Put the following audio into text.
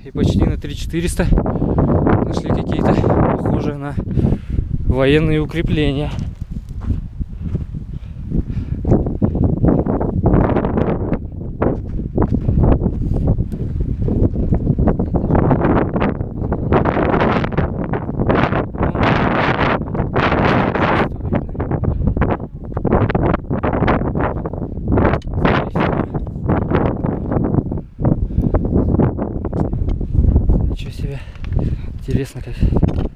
и почти на 3400 нашли какие-то похожие на военные укрепления. Ничего себе. Интересно как.